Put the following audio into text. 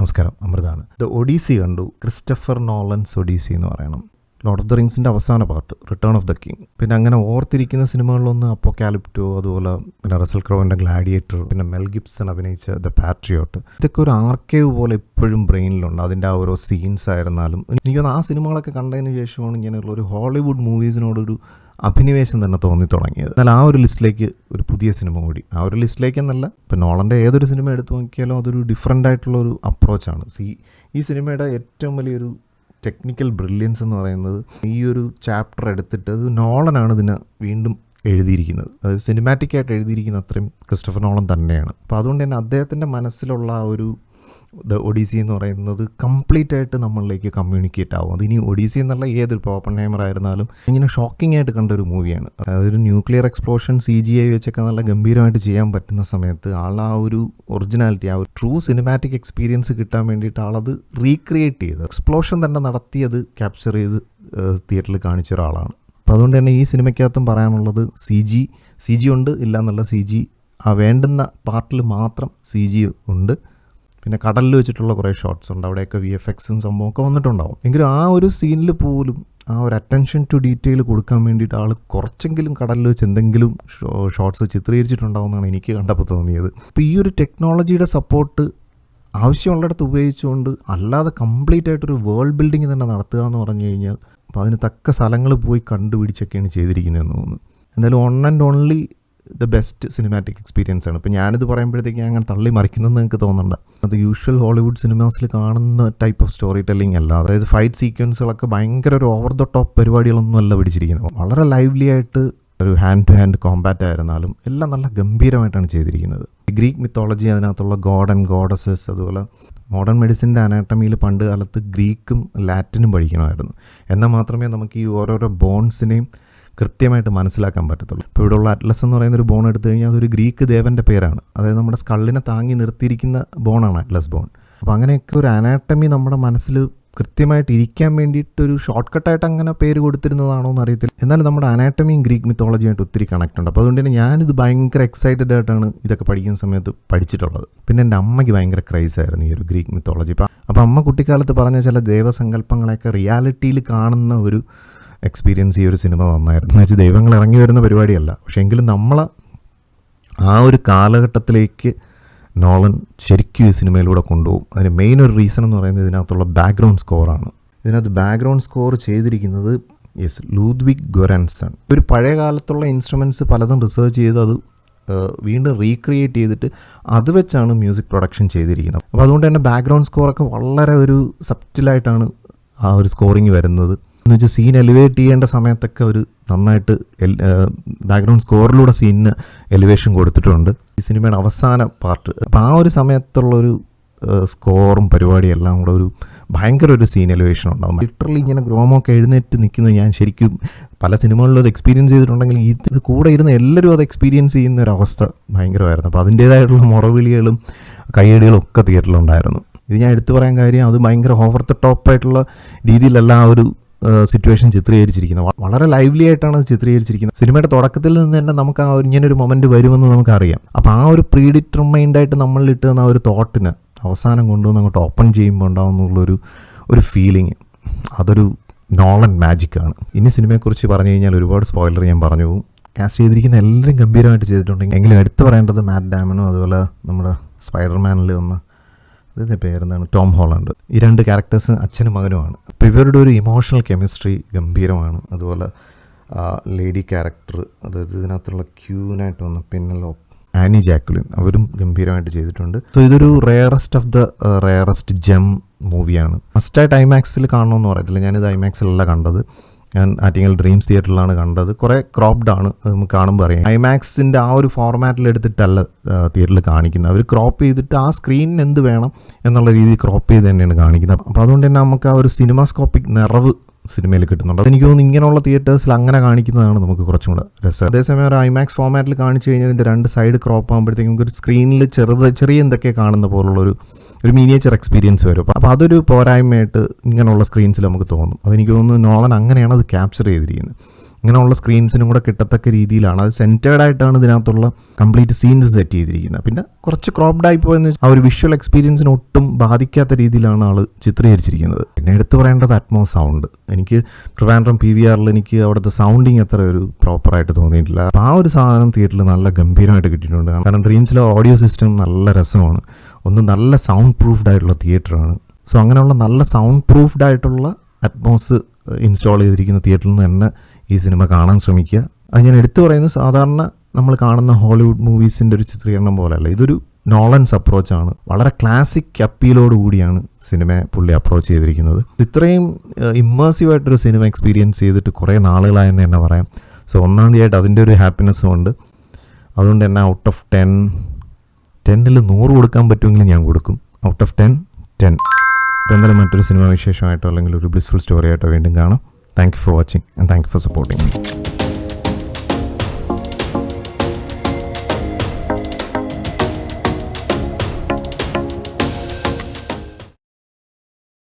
നമസ്കാരം, അമൃതാണ്. ദ ഒഡീസി കണ്ടു. ക്രിസ്റ്റഫർ നോളൻസ് ഒഡീസി എന്ന് പറയണം. ലോർഡ് ഓഫ് ദ റിങ്സിൻ്റെ അവസാന part, return of the king. പിന്നെ അങ്ങനെ ഓർത്തിരിക്കുന്ന സിനിമകളിലൊന്ന് അപ്പോകാലിപ്റ്റോ, അതുപോലെ പിന്നെ റസൽ ക്രോവിൻ്റെ ഗ്ലാഡിയേറ്റർ, പിന്നെ മെൽ ഗിബ്സൺ അഭിനയിച്ച ദ പാട്രിയോട്ട്. ഇതൊക്കെ ഒരു ആർക്കൈവ് പോലെ ഇപ്പോഴും ബ്രെയിനിലുണ്ട്. അതിൻ്റെ ആ ഓരോ സീൻസ് ആയിരുന്നാലും എനിക്കൊന്ന് ആ സിനിമകളൊക്കെ കണ്ടതിന് ശേഷമാണ് ഇങ്ങനെയുള്ള ഒരു ഹോളിവുഡ് മൂവീസിനോടൊരു അഭിനിവേശം തന്നെ തോന്നി തുടങ്ങിയത്. എന്നാൽ ആ ഒരു ലിസ്റ്റിലേക്ക് ഒരു പുതിയ സിനിമ കൂടി, ആ ഒരു ലിസ്റ്റിലേക്ക് എന്നല്ല, ഇപ്പം നോളൻ്റെ ഏതൊരു സിനിമ എടുത്തു നോക്കിയാലും അതൊരു ഡിഫറെൻ്റ് ആയിട്ടുള്ളൊരു അപ്രോച്ചാണ്. ഈ സിനിമയുടെ ഏറ്റവും വലിയൊരു ടെക്നിക്കൽ ബ്രില്യൻസ് എന്ന് പറയുന്നത് ഈ ഒരു ചാപ്റ്റർ എടുത്തിട്ട് അത് നോളനാണ് ഇതിനെ വീണ്ടും എഴുതിയിരിക്കുന്നത്. അത് സിനിമാറ്റിക്കായിട്ട് എഴുതിയിരിക്കുന്ന അത്രയും ക്രിസ്റ്റഫർ നോളൻ തന്നെയാണ്. അപ്പോൾ അതുകൊണ്ട് തന്നെ അദ്ദേഹത്തിൻ്റെ മനസ്സിലുള്ള ആ ഒരു ദ ഒഡീസി എന്ന് പറയുന്നത് കംപ്ലീറ്റ് ആയിട്ട് നമ്മളിലേക്ക് കമ്മ്യൂണിക്കേറ്റ് ആവും. അത് ഇനി ഒഡീസി എന്നുള്ള ഏതൊരു ഇപ്പോൾ ഓപ്പൺഹൈമർ ആയിരുന്നാലും ഇങ്ങനെ ഷോക്കിംഗ് ആയിട്ട് കണ്ട ഒരു മൂവിയാണ്. അതായത് ഒരു ന്യൂക്ലിയർ എക്സ്പ്ലോഷൻ CGI വെച്ചൊക്കെ നല്ല ഗംഭീരമായിട്ട് ചെയ്യാൻ പറ്റുന്ന സമയത്ത് ആ ഒരു ഒറിജിനാലിറ്റി, ആ ഒരു ട്രൂ സിനിമാറ്റിക് എക്സ്പീരിയൻസ് കിട്ടാൻ വേണ്ടിയിട്ട് ആളത് റീക്രിയേറ്റ് ചെയ്ത് എക്സ്പ്ലോഷൻ തന്നെ നടത്തിയത് ക്യാപ്ചർ ചെയ്ത് തിയേറ്ററിൽ കാണിച്ച ഒരാളാണ്. അപ്പോൾ അതുകൊണ്ട് തന്നെ ഈ സിനിമയ്ക്കകത്തും പറയാനുള്ളത് CG ഉണ്ട്, ഇല്ല എന്നുള്ള CG ആ വേണ്ടുന്ന പാർട്ടിൽ മാത്രം CG ഉണ്ട്. പിന്നെ കടലിൽ വെച്ചിട്ടുള്ള കുറേ ഷോട്ട്സ് ഉണ്ട്, അവിടെയൊക്കെ VFXും സംഭവമൊക്കെ വന്നിട്ടുണ്ടാവും. എങ്കിലും ആ ഒരു സീനിൽ പോലും ആ ഒരു അറ്റൻഷൻ ടു ഡീറ്റെയിൽ കൊടുക്കാൻ വേണ്ടിയിട്ട് ആൾ കുറച്ചെങ്കിലും കടലിൽ വെച്ച് എന്തെങ്കിലും ഷോട്ട്സ് ചിത്രീകരിച്ചിട്ടുണ്ടാവുമെന്നാണ് എനിക്ക് കണ്ടപ്പോൾ തോന്നിയത്. അപ്പോൾ ഈ ഒരു ടെക്നോളജിയുടെ സപ്പോർട്ട് ആവശ്യമുള്ളിടത്ത് ഉപയോഗിച്ചുകൊണ്ട് അല്ലാതെ കംപ്ലീറ്റ് ആയിട്ടൊരു വേൾഡ് ബിൽഡിങ് തന്നെ നടത്തുക എന്ന് പറഞ്ഞു കഴിഞ്ഞാൽ അപ്പോൾ അതിന് തക്ക സ്ഥലങ്ങൾ പോയി കണ്ടുപിടിച്ചൊക്കെയാണ് ചെയ്തിരിക്കുന്നതെന്ന് തോന്നുന്നു. എന്തായാലും on and only the best cinematic experience ആണ്. ഇപ്പോൾ ഞാനിത് പറയുമ്പോഴത്തേക്ക് അങ്ങനെ തള്ളി മറിക്കുന്നതെന്ന് നിങ്ങൾക്ക് തോന്നണ്ട. അത് യൂഷ്വൽ ഹോളിവുഡ് സിനിമാസിൽ കാണുന്ന ടൈപ്പ് ഓഫ് സ്റ്റോറി ടെല്ലിംഗ് അല്ല. അതായത് ഫൈറ്റ് സീക്വൻസുകളൊക്കെ ഭയങ്കര ഒരു ഓവർ ദ ടോപ്പ് പരിപാടികളൊന്നും അല്ല പിടിച്ചിരിക്കുന്നത്. വളരെ ലൈവ്ലി ആയിട്ട് ഒരു ഹാൻഡ് ടു ഹാൻഡ് കോമ്പാറ്റ് ആയിരുന്നാലും എല്ലാം നല്ല ഗംഭീരമായിട്ടാണ് ചെയ്തിരിക്കുന്നത്. ഗ്രീക്ക് മിത്തോളജി, അതിനകത്തുള്ള ഗോഡ് ആൻഡ് ഗോഡസസ്, അതുപോലെ മോഡേൺ മെഡിസിൻ്റെ അനാട്ടമിയിൽ പണ്ട് കാലത്ത് ഗ്രീക്കും ലാറ്റിനും പഠിക്കണമായിരുന്നു. എന്നാൽ മാത്രമേ നമുക്ക് ഈ ഓരോരോ ബോൺസിനെയും കൃത്യമായിട്ട് മനസ്സിലാക്കാൻ പറ്റത്തുള്ളൂ. ഇപ്പോൾ ഇവിടെയുള്ള അറ്റ്ലസ് എന്ന് പറയുന്നൊരു ബോൺ എടുത്തു കഴിഞ്ഞാൽ അതൊരു ഗ്രീക്ക് ദേവൻ്റെ പേരാണ്. അതായത് നമ്മുടെ സ്കള്ളിനെ താങ്ങി നിർത്തിയിരിക്കുന്ന ബോണാണ് അറ്റ്ലസ് ബോൺ. അപ്പോൾ അങ്ങനെയൊക്കെ ഒരു അനാട്ടമി നമ്മുടെ മനസ്സിൽ കൃത്യമായിട്ട് ഇരിക്കാൻ വേണ്ടിയിട്ടൊരു ഷോർട്ട് കട്ടായിട്ട് അങ്ങനെ പേര് കൊടുത്തിരുന്നതാണോ എന്ന് അറിയത്തില്ല. എന്നാലും നമ്മുടെ അനാട്ടമിയും ഗ്രീക്ക് മിത്തോളജിയായിട്ട് ഒത്തിരി കണക്ട് ഉണ്ട്. അപ്പോൾ അതുകൊണ്ട് തന്നെ ഞാനിത് ഭയങ്കര എക്സൈറ്റഡ് ആയിട്ടാണ് ഇതൊക്കെ പഠിക്കുന്ന സമയത്ത് പഠിച്ചിട്ടുള്ളത്. പിന്നെ എൻ്റെ അമ്മയ്ക്ക് ഭയങ്കര ക്രൈസായിരുന്നു ഈ ഒരു ഗ്രീക്ക് മിത്തോളജി. അപ്പോൾ അമ്മ കുട്ടിക്കാലത്ത് പറഞ്ഞ ചില ദേവസങ്കല്പങ്ങളെയൊക്കെ റിയാലിറ്റിയിൽ കാണുന്ന ഒരു എക്സ്പീരിയൻസ് ഈ ഒരു സിനിമ നന്നായിരുന്നു. എന്ന് വെച്ചാൽ ദൈവങ്ങൾ ഇറങ്ങി വരുന്ന പരിപാടിയല്ല, പക്ഷേ എങ്കിലും നമ്മൾ ആ ഒരു കാലഘട്ടത്തിലേക്ക് നോളൻ ശരിക്കും ഈ സിനിമയിലൂടെ കൊണ്ടുപോകും. അതിന് മെയിൻ ഒരു റീസൺ എന്ന് പറയുന്നത് ഇതിനകത്തുള്ള ബാക്ക്ഗ്രൗണ്ട് സ്കോറാണ്. ഇതിനകത്ത് ബാക്ക്ഗ്രൗണ്ട് സ്കോർ ചെയ്തിരിക്കുന്നത് ലൂദ്വിഗ് ഗൊറാൻസൺ. ഒരു പഴയ കാലത്തുള്ള ഇൻസ്ട്രുമെൻറ്റ്സ് പലതും റിസർച്ച് ചെയ്ത് അത് വീണ്ടും റീക്രിയേറ്റ് ചെയ്തിട്ട് അത് വെച്ചാണ് മ്യൂസിക് പ്രൊഡക്ഷൻ ചെയ്തിരിക്കുന്നത്. അപ്പോൾ അതുകൊണ്ട് തന്നെ ബാക്ക്ഗ്രൗണ്ട് സ്കോറൊക്കെ വളരെ ഒരു സബ്റ്റിലായിട്ടാണ് ആ ഒരു സ്കോറിങ് വരുന്നത്. എന്ന് വെച്ചാൽ സീൻ എലിവേറ്റ് ചെയ്യേണ്ട സമയത്തൊക്കെ ഒരു നന്നായിട്ട് ബാക്ക്ഗ്രൗണ്ട് സ്കോറിലൂടെ സീനിന് എലിവേഷൻ കൊടുത്തിട്ടുണ്ട്. ഈ സിനിമയുടെ അവസാന പാർട്ട്, അപ്പോൾ ആ ഒരു സമയത്തുള്ളൊരു സ്കോറും പരിപാടിയും എല്ലാം കൂടെ ഒരു ഭയങ്കര ഒരു സീൻ എലിവേഷൻ ഉണ്ടാകും. ലിറ്ററലി ഇങ്ങനെ ഗ്രോമൊക്കെ എഴുന്നേറ്റ് നിൽക്കുന്നത് ഞാൻ ശരിക്കും പല സിനിമകളിലും അത് എക്സ്പീരിയൻസ് ചെയ്തിട്ടുണ്ടെങ്കിൽ ഇത് കൂടെ ഇരുന്ന് എല്ലാവരും അത് എക്സ്പീരിയൻസ് ചെയ്യുന്ന ഒരു അവസ്ഥ ഭയങ്കരമായിരുന്നു. അപ്പോൾ അതിൻ്റേതായിട്ടുള്ള മുറവിളികളും കയ്യടികളും ഒക്കെ തിയേറ്ററിലുണ്ടായിരുന്നു. ഇത് ഞാൻ എടുത്തു പറയാൻ കാര്യം അത് ഭയങ്കര ഓവർ ദ ടോപ്പായിട്ടുള്ള രീതിയിലല്ല ആ ഒരു സിറ്റുവേഷൻ ചിത്രീകരിച്ചിരിക്കുന്നത്. വളരെ ലൈവ്ലി ആയിട്ടാണ് അത് ചിത്രീകരിച്ചിരിക്കുന്നത്. സിനിമയുടെ തുടക്കത്തിൽ നിന്ന് തന്നെ നമുക്ക് ആ ഇങ്ങനൊരു മൊമെൻറ്റ് വരുമെന്ന് നമുക്കറിയാം. അപ്പോൾ ആ ഒരു പ്രീഡിറ്റർമൈൻഡായിട്ട് നമ്മളിൽ ഇട്ട് തന്ന ആ ഒരു തോട്ടിന് അവസാനം കൊണ്ടുവന്ന് അങ്ങോട്ട് ഓപ്പൺ ചെയ്യുമ്പോൾ ഉണ്ടാകുന്നുള്ളൊരു ഫീലിംഗ്, അതൊരു നോളൻ മാജിക്കാണ്. ഇനി സിനിമയെക്കുറിച്ച് പറഞ്ഞു കഴിഞ്ഞാൽ ഒരുപാട് സ്പോയിലർ ഞാൻ പറഞ്ഞു പോകും. കാസ്റ്റ് ചെയ്തിരിക്കുന്ന എല്ലാവരും ഗംഭീരമായിട്ട് ചെയ്തിട്ടുണ്ടെങ്കിൽ എങ്കിലും എടുത്തു പറയേണ്ടത് മാറ്റ് ഡാമനും അതുപോലെ നമ്മുടെ സ്പൈഡർമാനിൽ വന്ന ഇതിൻ്റെ പേരെന്താണ്, ടോം ഹോളണ്ട്. ഈ രണ്ട് ക്യാരക്ടേഴ്സ് അച്ഛനും മകനുമാണ്. അപ്പോൾ ഇവരുടെ ഒരു ഇമോഷണൽ കെമിസ്ട്രി ഗംഭീരമാണ്. അതുപോലെ ലേഡി ക്യാരക്ടർ, അതായത് ഇതിനകത്തുള്ള ക്യൂനായിട്ട് വന്ന പിന്നല്ലോ ആനി ജാക്വലിൻ, അവരും ഗംഭീരമായിട്ട് ചെയ്തിട്ടുണ്ട്. സോ ഇതൊരു റെയറസ്റ്റ് ജെം മൂവിയാണ്. ഫസ്റ്റായിട്ട് IMAX-ൽ കാണണമെന്ന് പറയത്തില്ല, ഞാനിത് IMAX-ലല്ല കണ്ടത്. ഞാൻ ആറ്റിങ്ങൽ ഡ്രീംസ് തിയേറ്ററിലാണ് കണ്ടത്. കുറേ ക്രോപ്ഡ് ആണ്, നമുക്ക് കാണുമ്പോൾ അറിയാം. IMAX-ൻ്റെ ആ ഒരു ഫോർമാറ്റിൽ എടുത്തിട്ടല്ല തിയേറ്ററിൽ കാണിക്കുന്നത്. അവർ ക്രോപ്പ് ചെയ്തിട്ട് ആ സ്ക്രീനിന് എന്ത് വേണം എന്നുള്ള രീതിയിൽ ക്രോപ്പ് ചെയ്ത് തന്നെയാണ് കാണിക്കുന്നത്. അപ്പോൾ അതുകൊണ്ട് തന്നെ നമുക്ക് ആ ഒരു സിനിമാസ്കോപ്പിക് നിറവ് സിനിമയിൽ കിട്ടുന്നുണ്ട്. എനിക്ക് തോന്നുന്നു ഇങ്ങനെയുള്ള തിയേറ്റേഴ്സിൽ അങ്ങനെ കാണിക്കുന്നതാണ് നമുക്ക് കുറച്ചും കൂടെ രസം. അതേസമയം ഒരു IMAX ഫോർമാറ്റിൽ കാണിച്ചു കഴിഞ്ഞാൽ ഇതിൻ്റെ രണ്ട് സൈഡ് ക്രോപ്പ് ആകുമ്പോഴത്തേക്കും നമുക്ക് ഒരു സ്ക്രീനിൽ ചെറിയ എന്തൊക്കെ കാണുന്ന പോലുള്ളൊരു മിനിയേച്ചർ എക്സ്പീരിയൻസ് വരും. അപ്പോൾ അതൊരു പോരായ്മയായിട്ട് ഇങ്ങനെയുള്ള സ്ക്രീൻസിൽ നമുക്ക് തോന്നും. അതെനിക്ക് തോന്നുന്നു നോളൻ അങ്ങനെയാണ് അത് ക്യാപ്ചർ ചെയ്തിരിക്കുന്നത്. ഇങ്ങനെയുള്ള സ്ക്രീൻസിനും കൂടെ കിട്ടത്തക്ക രീതിയിലാണ് അത് സെൻറ്റേർഡ് ആയിട്ടാണ് ഇതിനകത്തുള്ള കംപ്ലീറ്റ് സീൻസ് സെറ്റ് ചെയ്തിരിക്കുന്നത്. പിന്നെ കുറച്ച് ക്രോപ്ഡ് ആയി പോയെന്ന് വെച്ചാൽ ആ ഒരു വിഷ്വൽ എക്സ്പീരിയൻസിന് ഒട്ടും ബാധിക്കാത്ത രീതിയിലാണ് ആൾ ചിത്രീകരിച്ചിരിക്കുന്നത്. പിന്നെ എടുത്തു പറയേണ്ടത് സൗണ്ട്. എനിക്ക് ട്രിവാൻഡ്രം PVRൽ എനിക്ക് അവിടുത്തെ സൗണ്ടിങ് അത്ര ഒരു പ്രോപ്പറായിട്ട് തോന്നിയിട്ടില്ല. അപ്പോൾ ആ ഒരു സാധനം തിയേറ്ററിൽ നല്ല ഗംഭീരമായിട്ട് കിട്ടിയിട്ടുണ്ട്. കാരണം ഡ്രീംസിലെ ഓഡിയോ സിസ്റ്റം നല്ല രസമാണ്. ഒന്ന് നല്ല സൗണ്ട് പ്രൂഫ്ഡ് ആയിട്ടുള്ള തിയേറ്ററാണ്. സോ അങ്ങനെയുള്ള നല്ല സൗണ്ട് പ്രൂഫ്ഡ് ആയിട്ടുള്ള അറ്റ്മോസ് ഇൻസ്റ്റാൾ ചെയ്തിരിക്കുന്ന തിയേറ്ററിൽ നിന്ന് തന്നെ ഈ സിനിമ കാണാൻ ശ്രമിക്കുക. അത് ഞാൻ എടുത്തു പറയുന്നത് സാധാരണ നമ്മൾ കാണുന്ന ഹോളിവുഡ് മൂവീസിൻ്റെ ഒരു ചിത്രീകരണം പോലെയല്ല. ഇതൊരു നോളൻസ് അപ്രോച്ചാണ്. വളരെ ക്ലാസിക് അപ്പീലോട് കൂടിയാണ് സിനിമയെ പുള്ളി അപ്രോച്ച് ചെയ്തിരിക്കുന്നത്. ഇത്രയും ഇമ്മേഴ്സീവായിട്ടൊരു സിനിമ എക്സ്പീരിയൻസ് ചെയ്തിട്ട് കുറേ നാളുകളായെന്ന് തന്നെ പറയാം. സോ ഒന്നാം തീയതിയായിട്ട് അതിൻ്റെ ഒരു ഹാപ്പിനെസ്സും ഉണ്ട്. അതുകൊണ്ട് തന്നെ ഔട്ട് ഓഫ് 10ൽ 100 കൊടുക്കാൻ പറ്റുമെങ്കിൽ ഞാൻ കൊടുക്കും. Out of 10. ഇപ്പോൾ എന്തായാലും മറ്റൊരു സിനിമ വിശേഷമായിട്ടോ അല്ലെങ്കിൽ ഒരു ബ്ലിസ്ഫുൾ സ്റ്റോറി ആയിട്ടോ വീണ്ടും കാണാം. Thank you for watching and thank you for supporting.